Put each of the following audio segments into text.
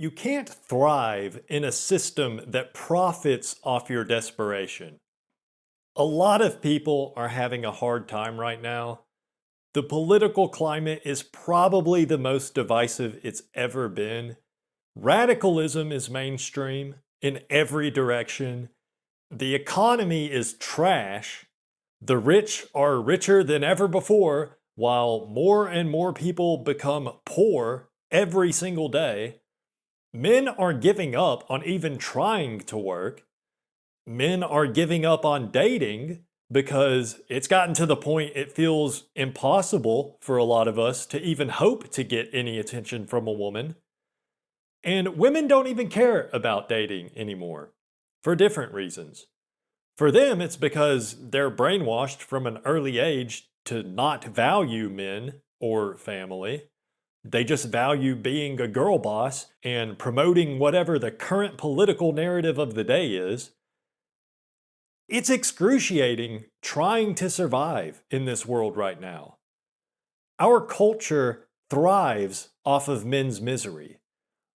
You can't thrive in a system that profits off your desperation. A lot of people are having a hard time right now. The political climate is probably the most divisive it's ever been. Radicalism is mainstream in every direction. The economy is trash. The rich are richer than ever before, while more and more people become poor every single day. Men are giving up on even trying to work. Men are giving up on dating because it's gotten to the point it feels impossible for a lot of us to even hope to get any attention from a woman. And women don't even care about dating anymore for different reasons. For them, it's because they're brainwashed from an early age to not value men or family. They just value being a girl boss and promoting whatever the current political narrative of the day is. It's excruciating trying to survive in this world right now. Our culture thrives off of men's misery.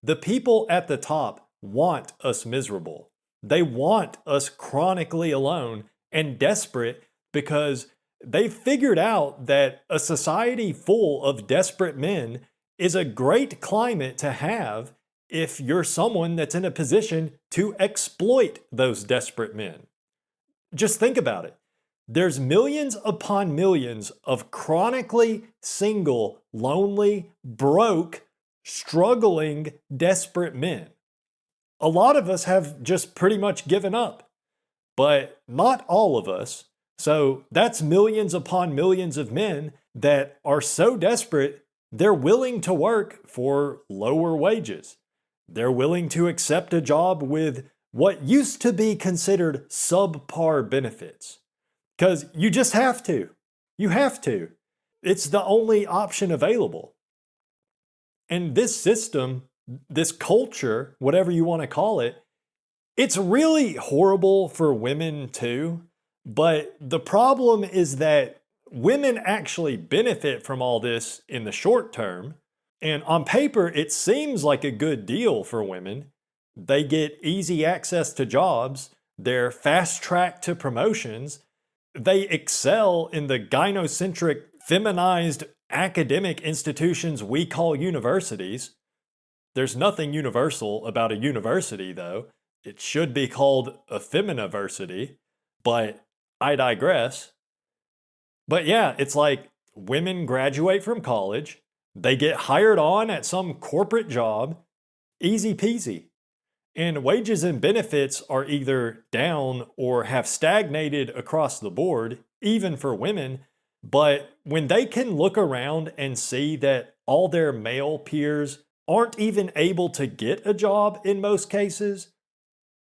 The people at the top want us miserable. They want us chronically alone and desperate because they've figured out that a society full of desperate men is a great climate to have if you're someone that's in a position to exploit those desperate men. Just think about it. There's millions upon millions of chronically single, lonely, broke, struggling, desperate men. A lot of us have just pretty much given up, but not all of us. So that's millions upon millions of men that are so desperate they're willing to work for lower wages. They're willing to accept a job with what used to be considered subpar benefits. Because you just have to. You have to. It's the only option available. And this system, this culture, whatever you want to call it, it's really horrible for women too. But the problem is that women actually benefit from all this in the short term. And on paper, it seems like a good deal for women. They get easy access to jobs, they're fast tracked to promotions, they excel in the gynocentric, feminized academic institutions we call universities. There's nothing universal about a university, though. It should be called a feminiversity, but I digress. But yeah, it's like women graduate from college, they get hired on at some corporate job, easy peasy. And wages and benefits are either down or have stagnated across the board, even for women. But when they can look around and see that all their male peers aren't even able to get a job in most cases,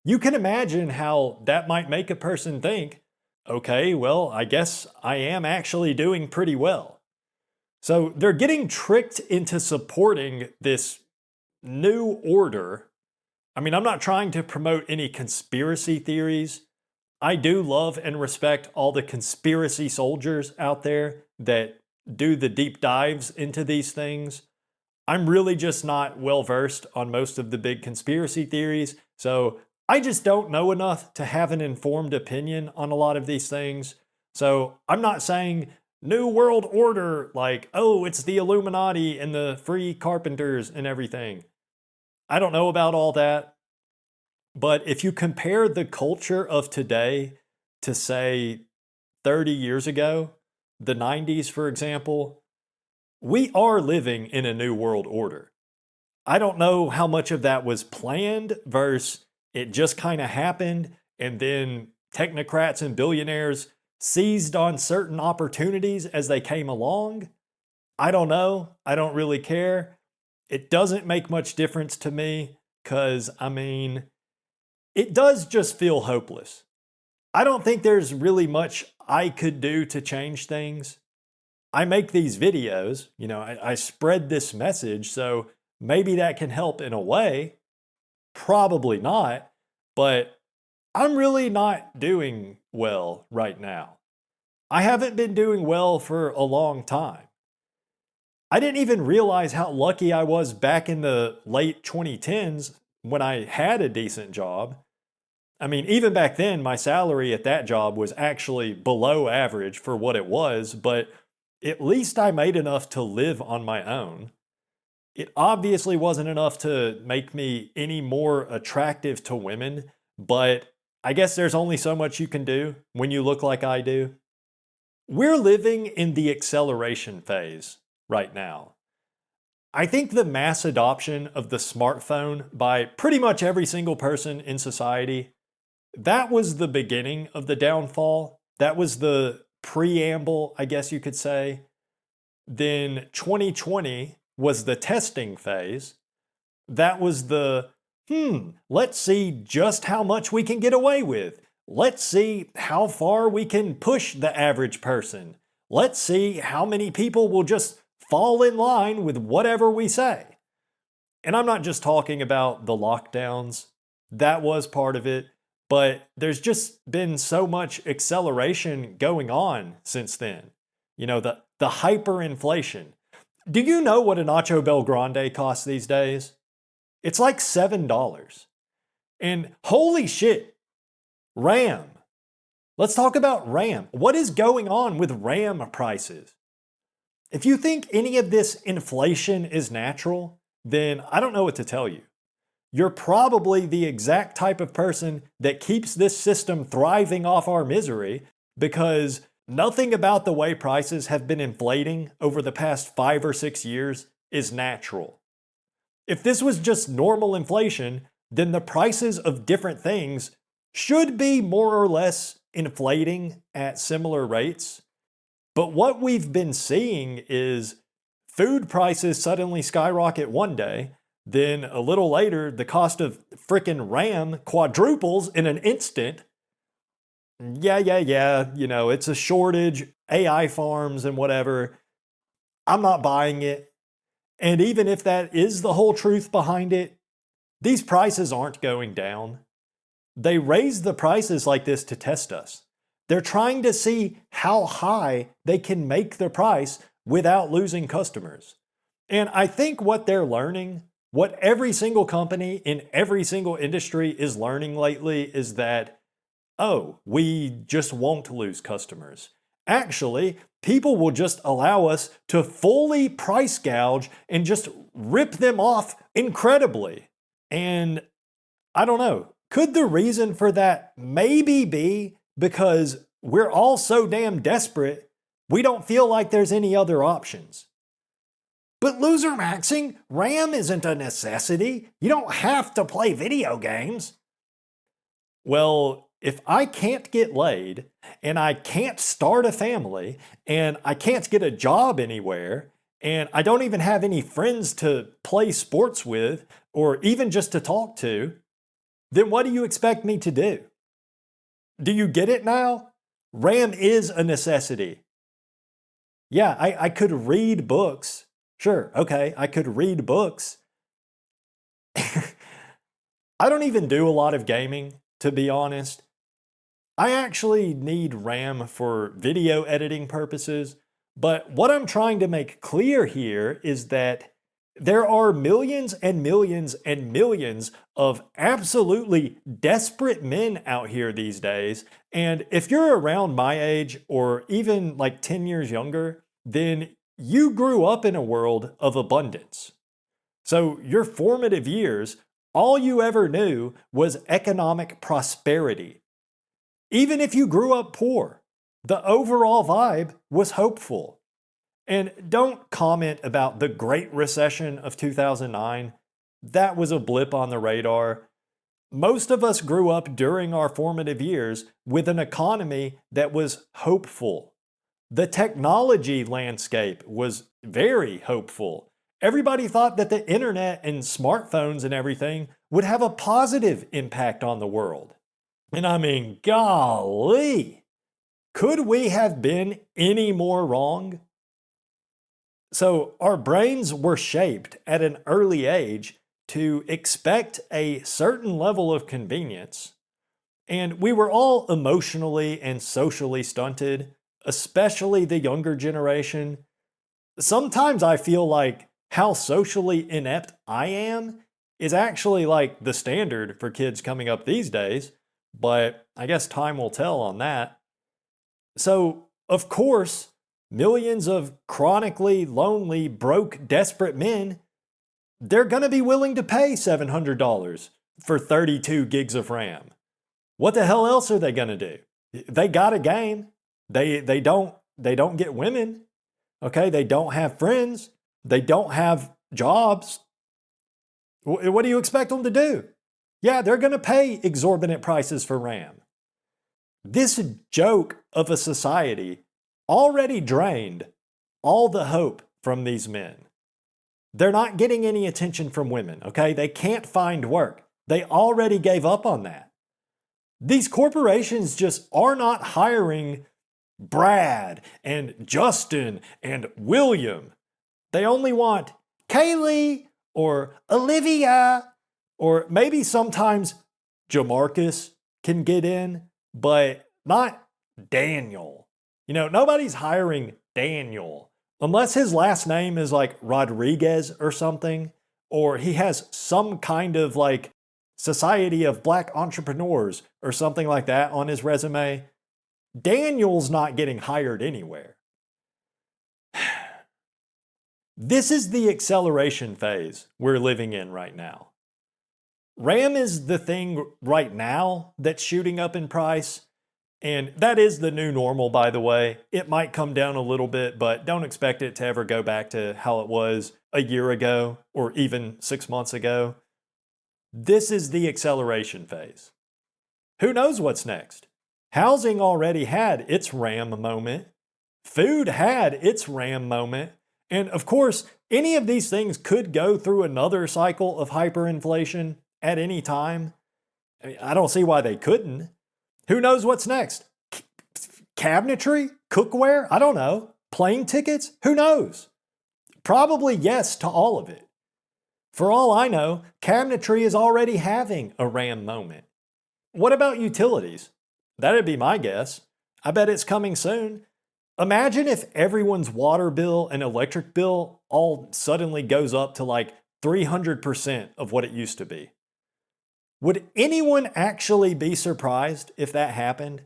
you can imagine how that might make a person think, okay, well, I guess I am actually doing pretty well. So they're getting tricked into supporting this new order. I mean, I'm not trying to promote any conspiracy theories. I do love and respect all the conspiracy soldiers out there that do the deep dives into these things. I'm really just not well versed on most of the big conspiracy theories, so I just don't know enough to have an informed opinion on a lot of these things. So I'm not saying New World Order, like, oh, it's the Illuminati and the free carpenters and everything. I don't know about all that. But if you compare the culture of today to, say, 30 years ago, the 90s, for example, we are living in a new world order. I don't know how much of that was planned versus it just kind of happened, and then technocrats and billionaires seized on certain opportunities as they came along. I don't know. I don't really care. It doesn't make much difference to me because, I mean, it does just feel hopeless. I don't think there's really much I could do to change things. I make these videos, I spread this message, so maybe that can help in a way. Probably not, but I'm really not doing well right now. I haven't been doing well for a long time. I didn't even realize how lucky I was back in the late 2010s when I had a decent job. I mean, even back then, my salary at that job was actually below average for what it was, but at least I made enough to live on my own. It obviously wasn't enough to make me any more attractive to women, but I guess there's only so much you can do when you look like I do. We're living in the acceleration phase right now. I think the mass adoption of the smartphone by pretty much every single person in society, that was the beginning of the downfall. That was the preamble, I guess you could say. Then 2020 was the testing phase. That was the, let's see just how much we can get away with. Let's see how far we can push the average person. Let's see how many people will just fall in line with whatever we say. And I'm not just talking about the lockdowns. That was part of it. But there's just been so much acceleration going on since then. You know, the hyperinflation. Do you know what a Nacho Bel Grande costs these days? It's like $7. And holy shit, RAM. Let's talk about RAM. What is going on with RAM prices? If you think any of this inflation is natural, then I don't know what to tell you. You're probably the exact type of person that keeps this system thriving off our misery, because nothing about the way prices have been inflating over the past 5 or 6 years is natural. If this was just normal inflation, then the prices of different things should be more or less inflating at similar rates. But what we've been seeing is food prices suddenly skyrocket one day, then a little later, the cost of frickin' RAM quadruples in an instant. Yeah, it's a shortage, AI farms and whatever. I'm not buying it. And even if that is the whole truth behind it, these prices aren't going down. They raise the prices like this to test us. They're trying to see how high they can make the price without losing customers. And I think what they're learning, what every single company in every single industry is learning lately, is that, oh, we just won't lose customers. Actually, people will just allow us to fully price gouge and just rip them off incredibly. And I don't know, could the reason for that maybe be because we're all so damn desperate, we don't feel like there's any other options? But loser maxing, RAM isn't a necessity. You don't have to play video games. Well, if I can't get laid, and I can't start a family, and I can't get a job anywhere, and I don't even have any friends to play sports with, or even just to talk to, then what do you expect me to do? Do you get it now? RAM is a necessity. Yeah, I could read books. Sure, okay, I could read books. I don't even do a lot of gaming, to be honest. I actually need RAM for video editing purposes, but what I'm trying to make clear here is that there are millions and millions and millions of absolutely desperate men out here these days, and if you're around my age or even like 10 years younger, then you grew up in a world of abundance. So your formative years, all you ever knew was economic prosperity. Even if you grew up poor, the overall vibe was hopeful. And don't comment about the Great Recession of 2009. That was a blip on the radar. Most of us grew up during our formative years with an economy that was hopeful. The technology landscape was very hopeful. Everybody thought that the internet and smartphones and everything would have a positive impact on the world. And I mean, golly, could we have been any more wrong? So our brains were shaped at an early age to expect a certain level of convenience, and we were all emotionally and socially stunted, especially the younger generation. Sometimes I feel like how socially inept I am is actually like the standard for kids coming up these days, but I guess time will tell on that. So, of course, millions of chronically lonely, broke, desperate men, they're going to be willing to pay $700 for 32 gigs of RAM. What the hell else are they going to do? They got a game. They don't get women. Okay, they don't have friends. They don't have jobs. What do you expect them to do? Yeah, they're going to pay exorbitant prices for RAM. This joke of a society already drained all the hope from these men. They're not getting any attention from women, okay? They can't find work. They already gave up on that. These corporations just are not hiring Brad and Justin and William. They only want Kaylee or Olivia, or maybe sometimes Jamarcus can get in, but not Daniel. You know, nobody's hiring Daniel unless his last name is like Rodriguez or something, or he has some kind of like Society of Black Entrepreneurs or something like that on his resume. Daniel's not getting hired anywhere. This is the acceleration phase we're living in right now. RAM is the thing right now that's shooting up in price, and that is the new normal, by the way. It might come down a little bit, but don't expect it to ever go back to how it was a year ago or even 6 months ago. This is the acceleration phase. Who knows what's next? Housing already had its RAM moment. Food had its RAM moment. And of course, any of these things could go through another cycle of hyperinflation at any time. I don't see why they couldn't. Who knows what's next? Cabinetry? Cookware? I don't know. Plane tickets? Who knows? Probably yes to all of it. For all I know, cabinetry is already having a RAM moment. What about utilities? That'd be my guess. I bet it's coming soon. Imagine if everyone's water bill and electric bill all suddenly goes up to like 300% of what it used to be. Would anyone actually be surprised if that happened?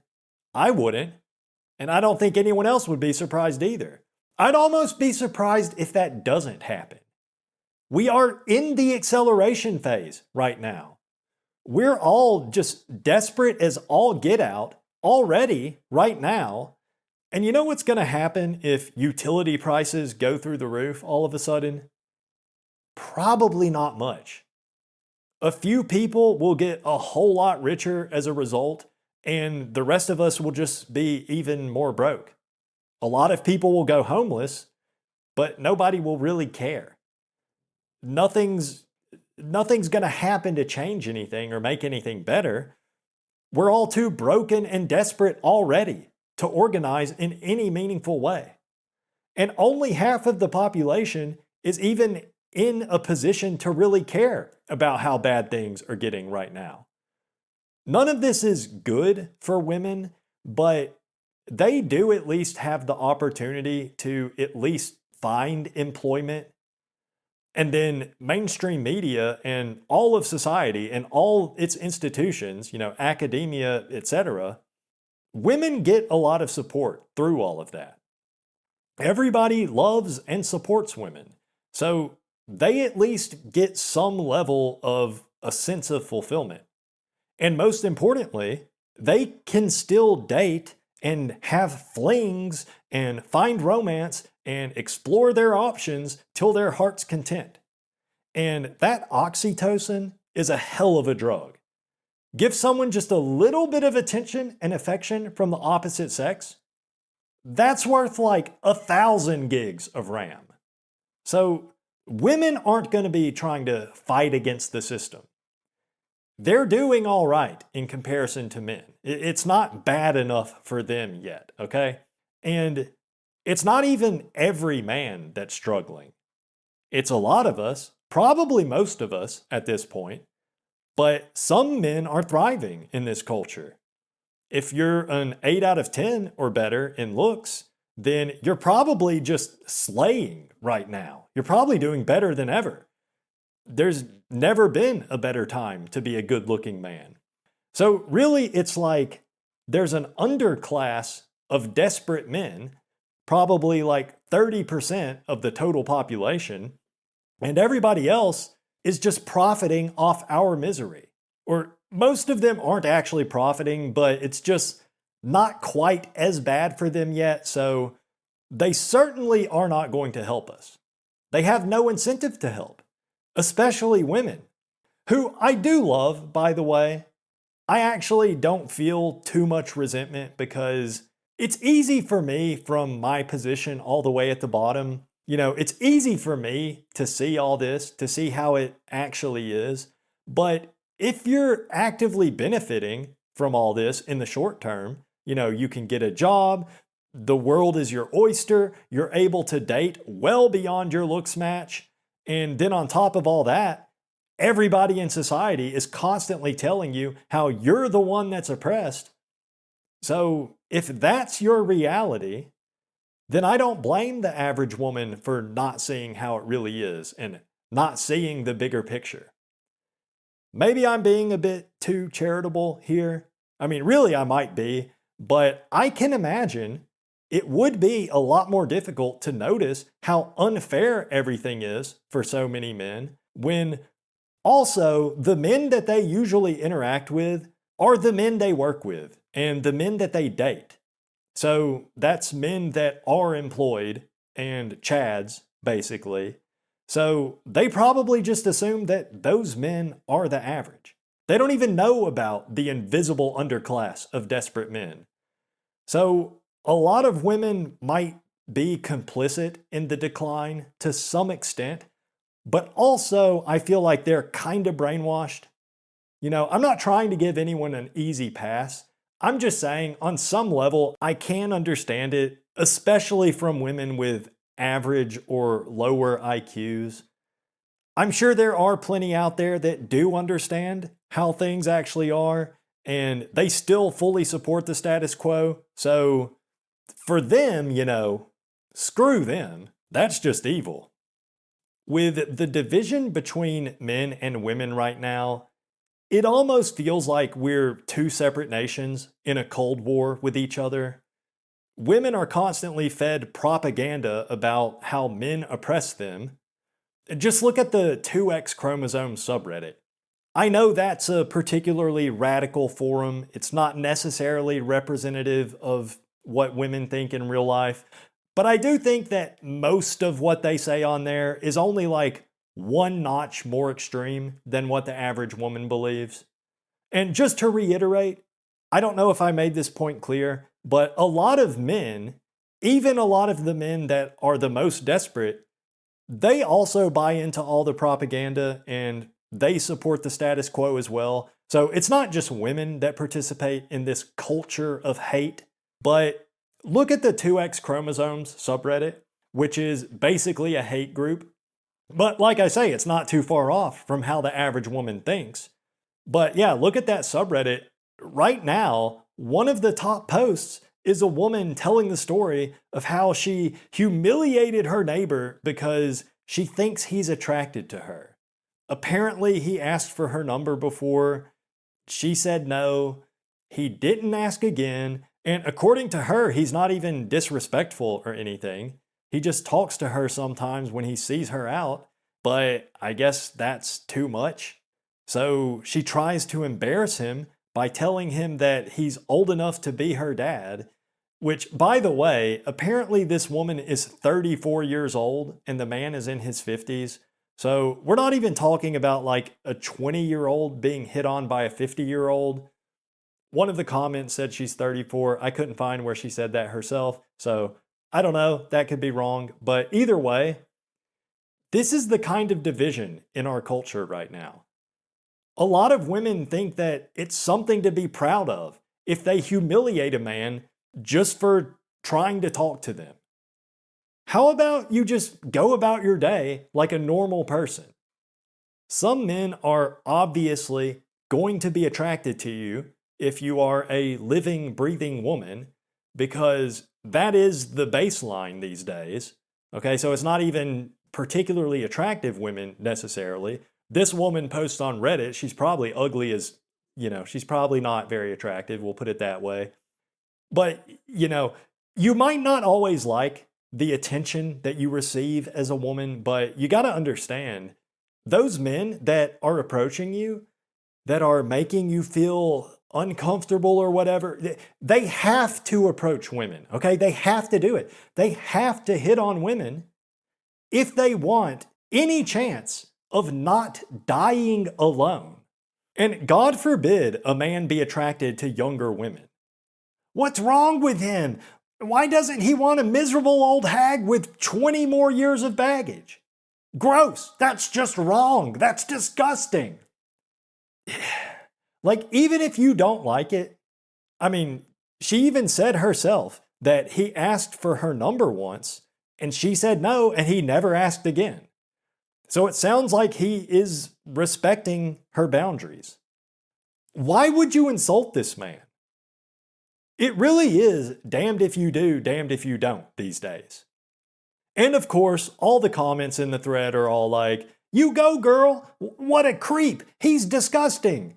I wouldn't. And I don't think anyone else would be surprised either. I'd almost be surprised if that doesn't happen. We are in the acceleration phase right now. We're all just desperate as all get out already right now. And you know what's going to happen if utility prices go through the roof all of a sudden? Probably not much. A few people will get a whole lot richer as a result, and the rest of us will just be even more broke. A lot of people will go homeless, but nobody will really care. Nothing's going to happen to change anything or make anything better. We're all too broken and desperate already to organize in any meaningful way. And only half of the population is even in a position to really care about how bad things are getting right now. None of this is good for women, but they do at least have the opportunity to at least find employment. And then mainstream media and all of society and all its institutions, academia, etc., women get a lot of support through all of that. Everybody loves and supports women. So they at least get some level of a sense of fulfillment. And most importantly, they can still date and have flings and find romance and explore their options till their heart's content. And that oxytocin is a hell of a drug. Give someone just a little bit of attention and affection from the opposite sex, that's worth like 1,000 gigs of RAM. So women aren't going to be trying to fight against the system. They're doing all right in comparison to men. It's not bad enough for them yet, okay? And it's not even every man that's struggling. It's a lot of us, probably most of us at this point, but some men are thriving in this culture. If you're an 8 out of 10 or better in looks, then you're probably just slaying right now. You're probably doing better than ever. There's never been a better time to be a good looking man. So, really, it's like there's an underclass of desperate men, probably like 30% of the total population, and everybody else is just profiting off our misery. Or most of them aren't actually profiting, but it's just not quite as bad for them yet, so they certainly are not going to help us. They have no incentive to help, especially women, who I do love, by the way. I actually don't feel too much resentment because it's easy for me from my position all the way at the bottom. It's easy for me to see all this, to see how it actually is. But if you're actively benefiting from all this in the short term, you can get a job, the world is your oyster, you're able to date well beyond your looks match. And then on top of all that, everybody in society is constantly telling you how you're the one that's oppressed. So if that's your reality, then I don't blame the average woman for not seeing how it really is and not seeing the bigger picture. Maybe I'm being a bit too charitable here. I mean, really, I might be, but I can imagine it would be a lot more difficult to notice how unfair everything is for so many men when also the men that they usually interact with are the men they work with and the men that they date. So that's men that are employed and chads, basically. So they probably just assume that those men are the average. They don't even know about the invisible underclass of desperate men. So a lot of women might be complicit in the decline to some extent, but also I feel like they're kind of brainwashed. I'm not trying to give anyone an easy pass. I'm just saying, on some level, I can understand it, especially from women with average or lower IQs. I'm sure there are plenty out there that do understand how things actually are, and they still fully support the status quo. So for them, screw them. That's just evil. With the division between men and women right now, it almost feels like we're two separate nations in a Cold War with each other. Women are constantly fed propaganda about how men oppress them. Just look at the 2X chromosome subreddit. I know that's a particularly radical forum. It's not necessarily representative of what women think in real life, but I do think that most of what they say on there is only like one notch more extreme than what the average woman believes. And just to reiterate, I don't know if I made this point clear, but a lot of men, even a lot of the men that are the most desperate, they also buy into all the propaganda and they support the status quo as well. So it's not just women that participate in this culture of hate, but look at the 2X chromosomes subreddit, which is basically a hate group. But like I say, it's not too far off from how the average woman thinks. But yeah, look at that subreddit. Right now, one of the top posts is a woman telling the story of how she humiliated her neighbor because she thinks he's attracted to her. Apparently, he asked for her number before. She said no. He didn't ask again. And according to her, he's not even disrespectful or anything. He just talks to her sometimes when he sees her out, but I guess that's too much. So she tries to embarrass him by telling him that he's old enough to be her dad, which, by the way, apparently this woman is 34 years old and the man is in his 50s. So we're not even talking about like a 20-year-old being hit on by a 50-year-old. One of the comments said she's 34. I couldn't find where she said that herself, so I don't know, that could be wrong, but either way, this is the kind of division in our culture right now. A lot of women think that it's something to be proud of if they humiliate a man just for trying to talk to them. How about you just go about your day like a normal person? Some men are obviously going to be attracted to you if you are a living, breathing woman because that is the baseline these days. Okay, so it's not even particularly attractive women necessarily. This woman posts on Reddit, she's probably ugly as, she's probably not very attractive, we'll put it that way. But, you might not always like the attention that you receive as a woman, but you got to understand those men that are approaching you, that are making you feel uncomfortable or whatever, they have to approach women, okay? They have to do it. They have to hit on women if they want any chance of not dying alone. And God forbid a man be attracted to younger women. What's wrong with him? Why doesn't he want a miserable old hag with 20 more years of baggage? Gross. That's just wrong. That's disgusting. Like, even if you don't like it, I mean, she even said herself that he asked for her number once, and she said no, and he never asked again. So it sounds like he is respecting her boundaries. Why would you insult this man? It really is damned if you do, damned if you don't these days. And of course, all the comments in the thread are all like, "You go, girl. What a creep. He's disgusting."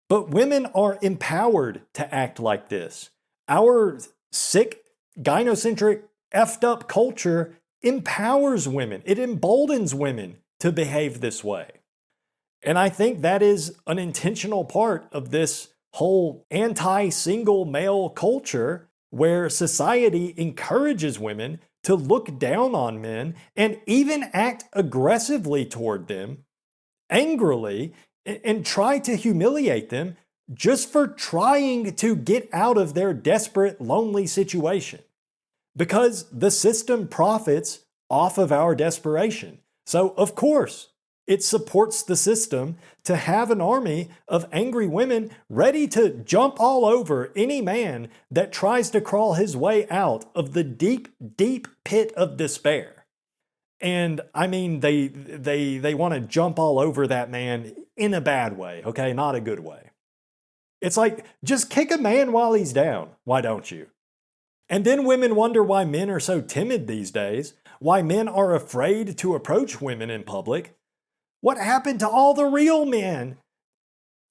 But women are empowered to act like this. Our sick, gynocentric, effed up culture empowers women. It emboldens women to behave this way. And I think that is an intentional part of this whole anti-single male culture where society encourages women to look down on men and even act aggressively toward them, angrily, and try to humiliate them just for trying to get out of their desperate, lonely situation. Because the system profits off of our desperation. So, of course, it supports the system to have an army of angry women ready to jump all over any man that tries to crawl his way out of the deep, deep pit of despair. And I mean, they want to jump all over that man in a bad way, okay? Not a good way. It's like, just kick a man while he's down. Why don't you? And then women wonder why men are so timid these days, why men are afraid to approach women in public. What happened to all the real men?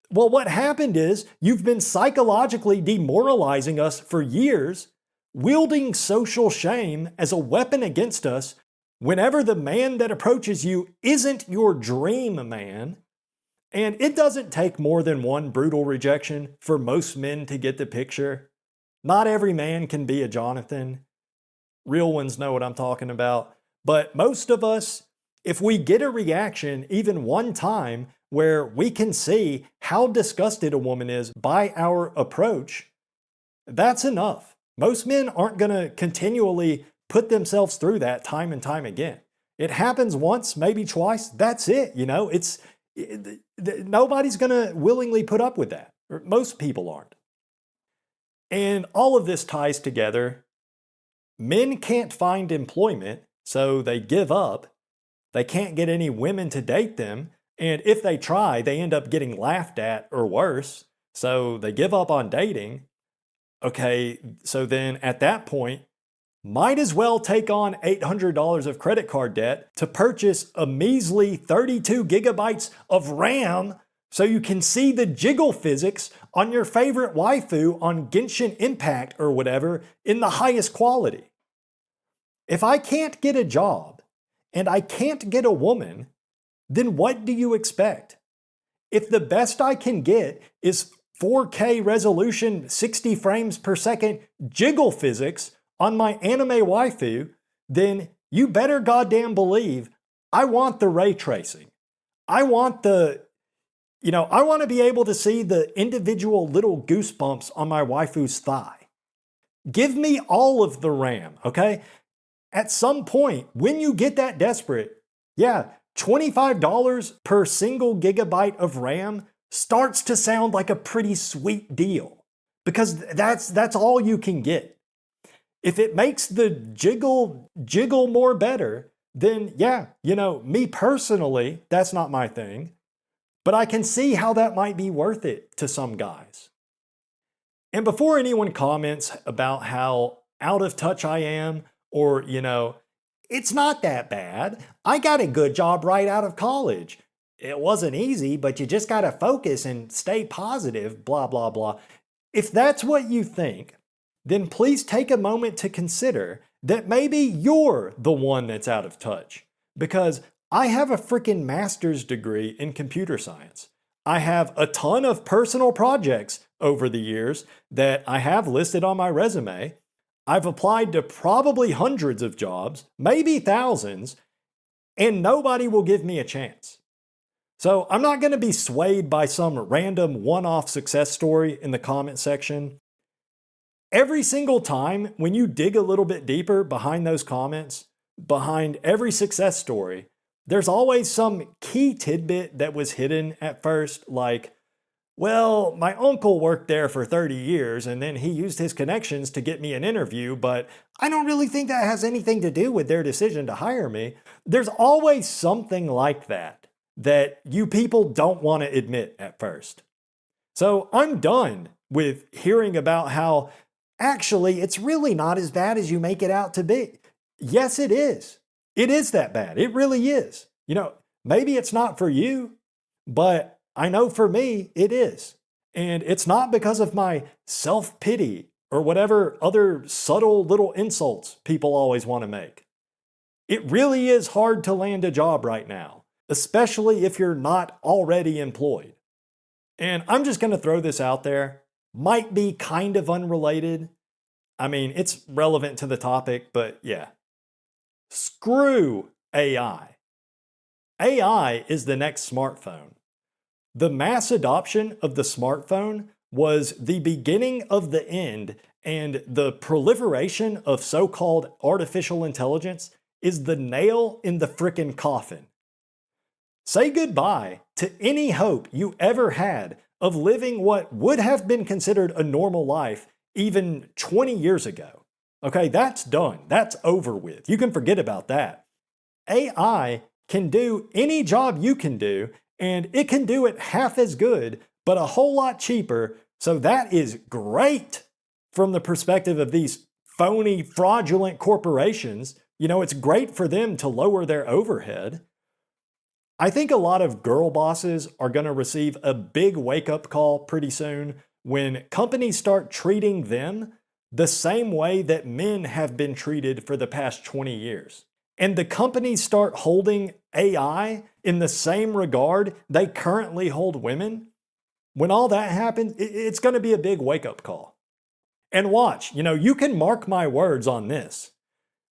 Well, what happened is you've been psychologically demoralizing us for years, wielding social shame as a weapon against us whenever the man that approaches you isn't your dream man. And it doesn't take more than one brutal rejection for most men to get the picture. Not every man can be a Jonathan. Real ones know what I'm talking about. But most of us, if we get a reaction even one time where we can see how disgusted a woman is by our approach, that's enough. Most men aren't going to continually put themselves through that time and time again. It happens once, maybe twice, that's it. Nobody's going to willingly put up with that. Or most people aren't. And all of this ties together. Men can't find employment, so they give up. They can't get any women to date them, and if they try, they end up getting laughed at or worse, so they give up on dating. Okay, so then at that point, might as well take on $800 of credit card debt to purchase a measly 32 gigabytes of RAM so you can see the jiggle physics on your favorite waifu on Genshin Impact or whatever in the highest quality. If I can't get a job and I can't get a woman, then what do you expect? If the best I can get is 4K resolution, 60 frames per second jiggle physics on my anime waifu, then you better goddamn believe I want the ray tracing. I want I want to be able to see the individual little goosebumps on my waifu's thigh. Give me all of the RAM, okay? At some point, when you get that desperate, $25 per single gigabyte of RAM starts to sound like a pretty sweet deal because that's all you can get. If it makes the jiggle more better, then me personally, that's not my thing, but I can see how that might be worth it to some guys. And before anyone comments about how out of touch I am, or, it's not that bad. I got a good job right out of college. It wasn't easy, but you just got to focus and stay positive, blah, blah, blah. If that's what you think, then please take a moment to consider that maybe you're the one that's out of touch. Because I have a freaking master's degree in computer science. I have a ton of personal projects over the years that I have listed on my resume. I've applied to probably hundreds of jobs, maybe thousands, and nobody will give me a chance. So I'm not going to be swayed by some random one-off success story in the comment section. Every single time when you dig a little bit deeper behind those comments, behind every success story, there's always some key tidbit that was hidden at first, like, well, my uncle worked there for 30 years and then he used his connections to get me an interview, but I don't really think that has anything to do with their decision to hire me. There's always something like that you people don't want to admit at first. So I'm done with hearing about how actually it's really not as bad as you make it out to be. Yes, it is. It is that bad. It really is. Maybe it's not for you, but I know for me, it is. And it's not because of my self-pity or whatever other subtle little insults people always want to make. It really is hard to land a job right now, especially if you're not already employed. And I'm just going to throw this out there. Might be kind of unrelated. I mean, it's relevant to the topic, but yeah. Screw AI. AI is the next smartphone. The mass adoption of the smartphone was the beginning of the end, and the proliferation of so-called artificial intelligence is the nail in the frickin' coffin. Say goodbye to any hope you ever had of living what would have been considered a normal life even 20 years ago. Okay, that's done. That's over with. You can forget about that. AI can do any job you can do, and it can do it half as good, but a whole lot cheaper. So that is great from the perspective of these phony, fraudulent corporations. It's great for them to lower their overhead. I think a lot of girl bosses are going to receive a big wake-up call pretty soon when companies start treating them the same way that men have been treated for the past 20 years. And the companies start holding AI in the same regard they currently hold women. When all that happens, it's going to be a big wake-up call. And watch, you can mark my words on this.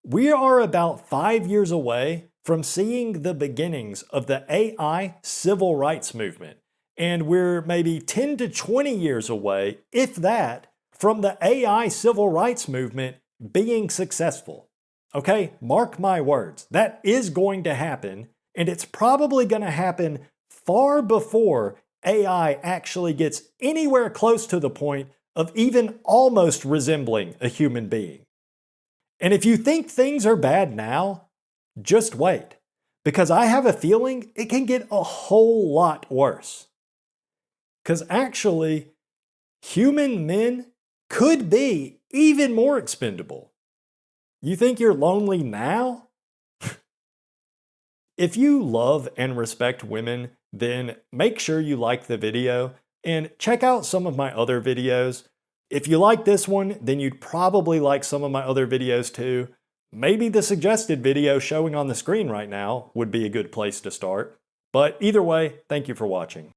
We are about 5 years away from seeing the beginnings of the AI civil rights movement. And we're maybe 10 to 20 years away, if that, from the AI civil rights movement being successful. Okay, mark my words. That is going to happen, and it's probably going to happen far before AI actually gets anywhere close to the point of even almost resembling a human being. And if you think things are bad now, just wait, because I have a feeling it can get a whole lot worse. Because actually, human men could be even more expendable. You think you're lonely now? If you love and respect women, then make sure you like the video and check out some of my other videos. If you like this one, then you'd probably like some of my other videos too. Maybe the suggested video showing on the screen right now would be a good place to start. But either way, thank you for watching.